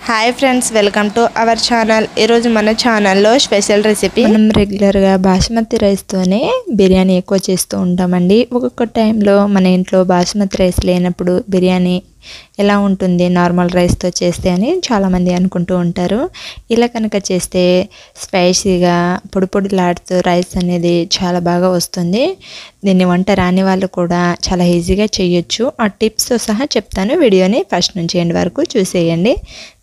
Hi friends, welcome to our channel. ఈరోజు మన ఛానల్లో స్పెషల్ రెసిపీ. మనం రెగ్యులర్గా బాస్మతి రైస్తోనే బిర్యానీ ఎక్కువ చేస్తూ ఉంటామండి. ఒక్కొక్క టైంలో మన ఇంట్లో బాస్మతి రైస్ లేనప్పుడు బిర్యానీ ఎలా ఉంటుంది నార్మల్ రైస్తో చేస్తే అని చాలామంది అనుకుంటూ ఉంటారు. ఇలా కనుక చేస్తే స్పైసీగా పొడి పొడిలాడుతూ రైస్ అనేది చాలా బాగా వస్తుంది. దీన్ని వంట రాని వాళ్ళు కూడా చాలా ఈజీగా చేయొచ్చు. ఆ టిప్స్తో సహా చెప్తాను. వీడియోని ఫస్ట్ నుంచి ఎండ్ వరకు చూసేయండి.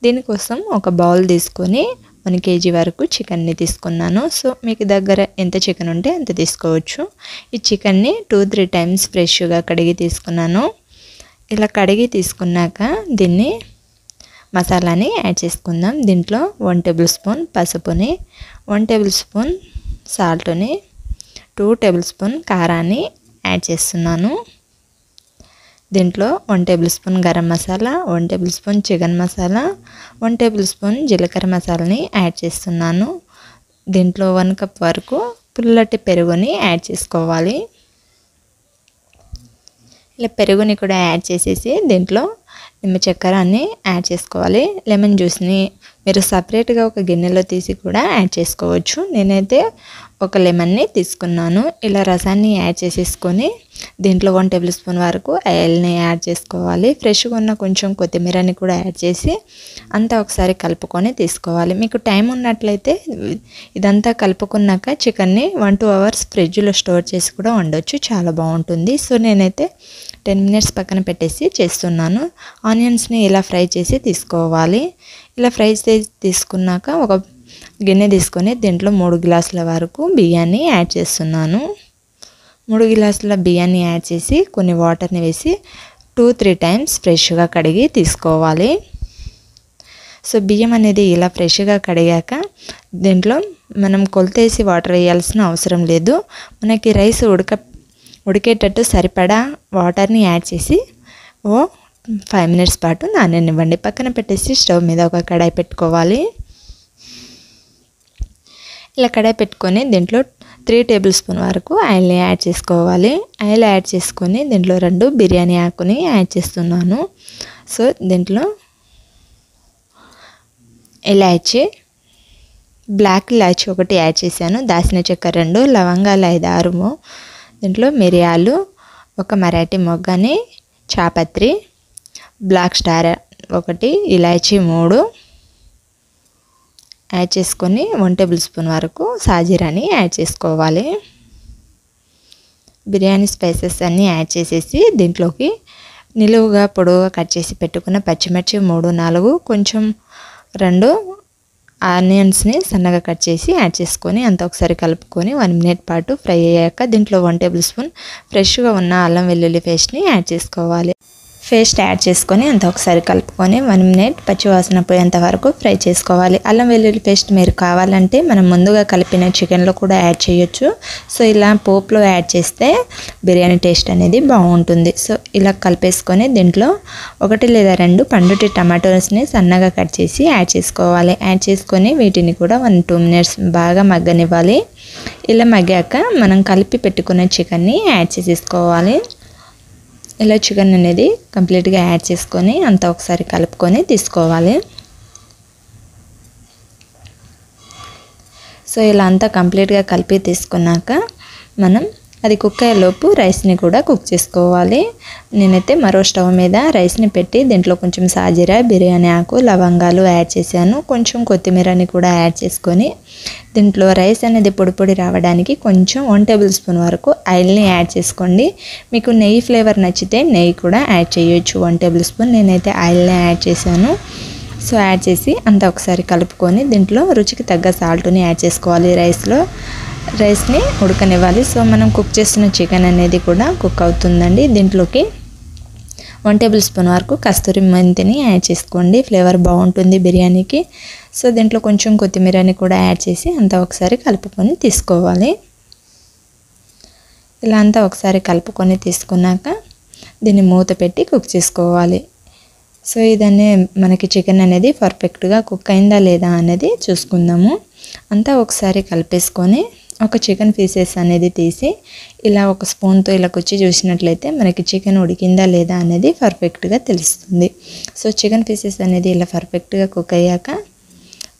దీనికోసం ఒక బౌల్ తీసుకొని 1 kg వరకు చికెన్ని తీసుకున్నాను. సో మీకు దగ్గర ఎంత చికెన్ ఉంటే అంత తీసుకోవచ్చు. ఈ చికెన్ని 2-3 టైమ్స్ ఫ్రెష్గా కడిగి తీసుకున్నాను. ఇలా కడిగి తీసుకున్నాక దీన్ని మసాలాని యాడ్ చేసుకుందాం. దీంట్లో 1 టేబుల్ స్పూన్ పసుపుని, 1 టేబుల్ స్పూన్ సాల్ట్ని, 2 టేబుల్ స్పూన్ కారాన్ని యాడ్ చేస్తున్నాను. దీంట్లో 1 table spoon garam masala, 1 table spoon chicken masala, 1 table spoon జీలకర్ర మసాలాని యాడ్ చేస్తున్నాను. దీంట్లో 1 కప్ వరకు పుల్లటి పెరుగుని యాడ్ చేసుకోవాలి. ఇలా పెరుగుని కూడా యాడ్ చేసేసి దీంట్లో నిమ్మ చక్కెరని యాడ్ చేసుకోవాలి. లెమన్ జ్యూస్ని మీరు సపరేట్గా ఒక గిన్నెలో తీసి కూడా యాడ్ చేసుకోవచ్చు. నేనైతే ఒక లెమన్ని తీసుకున్నాను. ఇలా రసాన్ని యాడ్ చేసేసుకొని దీంట్లో 1 టేబుల్ స్పూన్ వరకు ఆయిల్ని యాడ్ చేసుకోవాలి. ఫ్రెష్గా ఉన్న కొంచెం కొత్తిమీరని కూడా యాడ్ చేసి అంతా ఒకసారి కలుపుకొని తీసుకోవాలి. మీకు టైం ఉన్నట్లయితే ఇదంతా కలుపుకున్నాక చికెన్ని 1-2 అవర్స్ ఫ్రిడ్జ్లో స్టోర్ చేసి కూడా వండొచ్చు. చాలా బాగుంటుంది. సో నేనైతే 10 మినిట్స్ పక్కన పెట్టేసి చేస్తున్నాను. ఆనియన్స్ని ఇలా ఫ్రై చేసి తీసుకోవాలి. ఇలా ఫ్రై చేసి తీసుకున్నాక ఒక గిన్నె తీసుకొని దీంట్లో 3 గ్లాసుల వరకు బియ్యాన్ని యాడ్ చేస్తున్నాను. 3 గ్లాసుల బియ్యాన్ని యాడ్ చేసి కొన్ని వాటర్ని వేసి 2-3 టైమ్స్ ఫ్రెష్గా కడిగి తీసుకోవాలి. సో బియ్యం అనేది ఇలా ఫ్రెష్గా కడిగాక దీంట్లో మనం కొలతేసి వాటర్ వేయాల్సిన అవసరం లేదు. మనకి రైస్ ఉడికేటట్టు సరిపడా వాటర్ని యాడ్ చేసి 5 మినిట్స్ పాటు నాననివ్వండి. పక్కన పెట్టేసి స్టవ్ మీద ఒక కడాయి పెట్టుకోవాలి. ఇలా కడాయి పెట్టుకొని దీంట్లో 3 టేబుల్ స్పూన్ వరకు ఆయిల్ని యాడ్ చేసుకోవాలి. ఆయిల్ యాడ్ చేసుకొని దీంట్లో 2 బిర్యానీ ఆకుని యాడ్ చేస్తున్నాను. సో దీంట్లో ఇలాచీ, బ్లాక్ ఇలాచీ 1 యాడ్ చేశాను. దాల్చిన చెక్క 2, లవంగాలు 5-6, దీంట్లో మిరియాలు, 1 మరాఠీ మొగ్గని, చాపత్రి, బ్లాక్ స్టార్ 1, ఇలాచీ 3 యాడ్ చేసుకొని 1 టేబుల్ స్పూన్ వరకు సాజీరాని యాడ్ చేసుకోవాలి. బిర్యానీ స్పైసెస్ అన్నీ యాడ్ చేసేసి దీంట్లోకి నిలువుగా పొడవుగా కట్ చేసి పెట్టుకున్న పచ్చిమిర్చి 3-4, కొంచెం 2 ఆనియన్స్ని సన్నగా కట్ చేసి యాడ్ చేసుకొని అంతా ఒకసారి కలుపుకొని 1 మినిట్ పాటు ఫ్రై అయ్యాక దీంట్లో 1 టేబుల్ స్పూన్ ఫ్రెష్గా ఉన్న అల్లం వెల్లుల్లి పేస్ట్ని యాడ్ చేసుకోవాలి. పేస్ట్ యాడ్ చేసుకొని అంతా ఒకసారి కలుపుకొని 1 మినిట్ పచ్చివాసన పోయేంత వరకు ఫ్రై చేసుకోవాలి. అల్లం వెల్లుల్లి పేస్ట్ మీరు కావాలంటే మనం ముందుగా కలిపిన చికెన్లో కూడా యాడ్ చేయొచ్చు. సో ఇలా పోపులో యాడ్ చేస్తే బిర్యానీ టేస్ట్ అనేది బాగుంటుంది. సో ఇలా కలిపేసుకొని దీంట్లో 1 లేదా 2 పండుటి టమాటోస్ని సన్నగా కట్ చేసి యాడ్ చేసుకోవాలి. యాడ్ చేసుకొని వీటిని కూడా 1-2 మినిట్స్ బాగా మగ్గనివ్వాలి. ఇలా మగ్గాక మనం కలిపి పెట్టుకున్న చికెన్ని యాడ్ చేసేసుకోవాలి. ఇలా చికెన్ అనేది కంప్లీట్గా యాడ్ చేసుకొని అంతా ఒకసారి కలుపుకొని తీసుకోవాలి. సో ఇలా అంతా కంప్లీట్గా కలిపి తీసుకున్నాక మనం అది కుక్ అయ్యేలోపు రైస్ని కూడా కుక్ చేసుకోవాలి. నేనైతే మరో స్టవ్ మీద రైస్ని పెట్టి దీంట్లో కొంచెం సాజీరా, బిర్యానీ ఆకు, లవంగాలు యాడ్ చేశాను. కొంచెం కొత్తిమీరని కూడా యాడ్ చేసుకొని దీంట్లో రైస్ అనేది పొడి పొడి రావడానికి కొంచెం 1 టేబుల్ స్పూన్ వరకు ఆయిల్ని యాడ్ చేసుకోండి. మీకు నెయ్యి ఫ్లేవర్ నచ్చితే నెయ్యి కూడా యాడ్ చేయొచ్చు. 1 టేబుల్ స్పూన్ నేనైతే ఆయిల్ని యాడ్ చేశాను. సో యాడ్ చేసి అంతా ఒకసారి కలుపుకొని దీంట్లో రుచికి తగ్గ సాల్ట్ని యాడ్ చేసుకోవాలి. రైస్ని ఉడకనివ్వాలి. సో మనం కుక్ చేస్తున్న చికెన్ అనేది కూడా కుక్ అవుతుందండి. దీంట్లోకి 1 టేబుల్ స్పూన్ వరకు కస్తూరి మెంతిని యాడ్ చేసుకోండి. ఫ్లేవర్ బాగుంటుంది బిర్యానీకి. సో దీంట్లో కొంచెం కొత్తిమీరని కూడా యాడ్ చేసి అంతా ఒకసారి కలుపుకొని తీసుకోవాలి. ఇలా అంతా ఒకసారి కలుపుకొని తీసుకున్నాక దీన్ని మూత పెట్టి కుక్ చేసుకోవాలి. సో ఇదన్నీ మనకి చికెన్ అనేది పర్ఫెక్ట్గా కుక్ అయిందా లేదా అనేది చూసుకుందాము. అంతా ఒకసారి కలిపేసుకొని ఒక చికెన్ పీసెస్ అనేది తీసి ఇలా ఒక స్పూన్తో ఇలా కుచ్చి చూసినట్లయితే మనకి చికెన్ ఉడికిందా లేదా అనేది పర్ఫెక్ట్గా తెలుస్తుంది. సో చికెన్ పీసెస్ అనేది ఇలా పర్ఫెక్ట్గా కుక్ అయ్యాక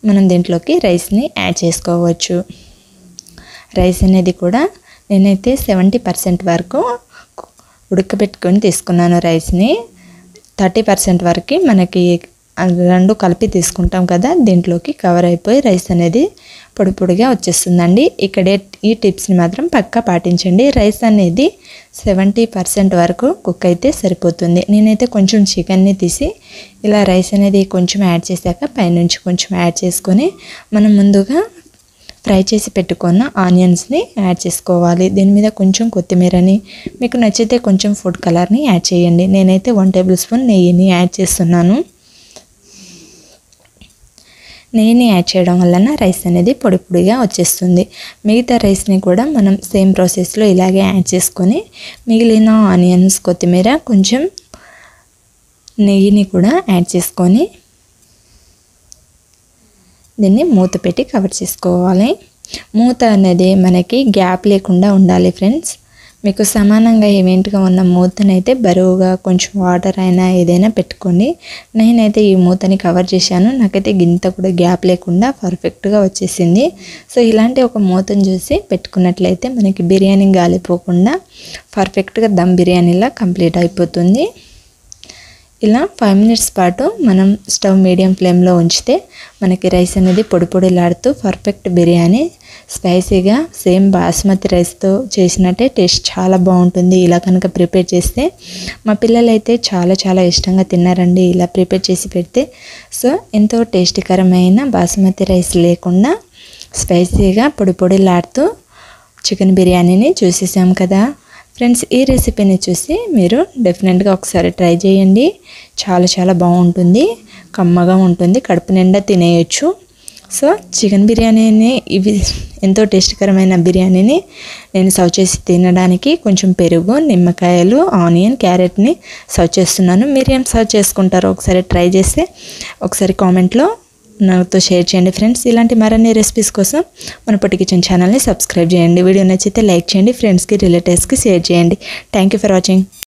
మనం దీంట్లోకి రైస్ని యాడ్ చేసుకోవచ్చు. రైస్ అనేది కూడా నేనైతే 70% వరకు ఉడకబెట్టుకొని తీసుకున్నాను. రైస్ని 30% వరకు మనకి రెండు కలిపి తీసుకుంటాం కదా, దీంట్లోకి కవర్ అయిపోయి రైస్ అనేది పొడి పొడిగా వచ్చేస్తుందండి. ఇక్కడే ఈ టిప్స్ని మాత్రం పక్కా పాటించండి. రైస్ అనేది 70% వరకు కుక్ అయితే సరిపోతుంది. నేనైతే కొంచెం చికెన్ని తీసి ఇలా రైస్ అనేది కొంచెం యాడ్ చేశాక పైనుంచి కొంచెం యాడ్ చేసుకొని మనం ముందుగా ఫ్రై చేసి పెట్టుకున్న ఆనియన్స్ని యాడ్ చేసుకోవాలి. దీని మీద కొంచెం కొత్తిమీరని, మీకు నచ్చితే కొంచెం ఫుడ్ కలర్ని యాడ్ చేయండి. నేనైతే 1 టేబుల్ స్పూన్ నెయ్యిని యాడ్ చేస్తున్నాను. నెయ్యిని యాడ్ చేయడం వలన రైస్ అనేది పొడి పొడిగా వచ్చేస్తుంది. మిగతా రైస్ని కూడా మనం సేమ్ ప్రాసెస్లో ఇలాగే యాడ్ చేసుకొని మిగిలిన ఆనియన్స్, కొత్తిమీర, కొంచెం నెయ్యిని కూడా యాడ్ చేసుకొని దీన్ని మూత పెట్టి కవర్ చేసుకోవాలి. మూత అనేది మనకి గ్యాప్ లేకుండా ఉండాలి ఫ్రెండ్స్. మీకు సమానంగా ఈవెంట్గా ఉన్న మూతనైతే బరువుగా కొంచెం వాటర్ అయినా ఏదైనా పెట్టుకోండి. నేనైతే ఈ మూతని కవర్ చేశాను. నాకైతే గింత కూడా గ్యాప్ లేకుండా పర్ఫెక్ట్గా వచ్చేసింది. సో ఇలాంటి ఒక మూతను చూసి పెట్టుకున్నట్లయితే మనకి బిర్యానీ గాలిపోకుండా పర్ఫెక్ట్గా దమ్ బిర్యానీలా కంప్లీట్ అయిపోతుంది. ఇలా 5 మినిట్స్ పాటు మనం స్టవ్ మీడియం ఫ్లేమ్లో ఉంచితే మనకి రైస్ అనేది పొడి పొడిలాడుతూ పర్ఫెక్ట్ బిర్యానీ స్పైసీగా సేమ్ బాస్మతి రైస్తో చేసినట్టే టేస్ట్ చాలా బాగుంటుంది. ఇలా కనుక ప్రిపేర్ చేస్తే మా పిల్లలైతే చాలా చాలా ఇష్టంగా తిన్నారండి ఇలా ప్రిపేర్ చేసి పెడితే. సో ఎంతో టేస్టీకరమైన బాస్మతి రైస్ లేకుండా స్పైసీగా పొడి పొడిలాడుతూ చికెన్ బిర్యానీని చూసేసాం కదా ఫ్రెండ్స్. ఈ రెసిపీని చూసి మీరు డెఫినెట్గా ఒకసారి ట్రై చేయండి. చాలా చాలా బాగుంటుంది, కమ్మగా ఉంటుంది, కడుపు నిండా తినేయచ్చు. సో చికెన్ బిర్యానీని ఇవి ఎంతో టేస్టీకరమైన బిర్యానీని నేను సర్వ్ చేసి తినడానికి కొంచెం పెరుగు, నిమ్మకాయలు, ఆనియన్, క్యారెట్ని సర్వ్ చేస్తున్నాను. మీరు ఏం సర్వ్ చేసుకుంటారో ఒకసారి ట్రై చేస్తే ఒకసారి కామెంట్లో నాతో షేర్ చేయండి ఫ్రెండ్స్. ఇలాంటి మరిన్ని రెసిపీస్ కోసం మన పొట్టి కిచెన్ ఛానల్ని సబ్స్క్రైబ్ చేయండి. వీడియో నచ్చితే లైక్ చేయండి, ఫ్రెండ్స్కి రిలేటివ్స్కి షేర్ చేయండి. Thank you for watching.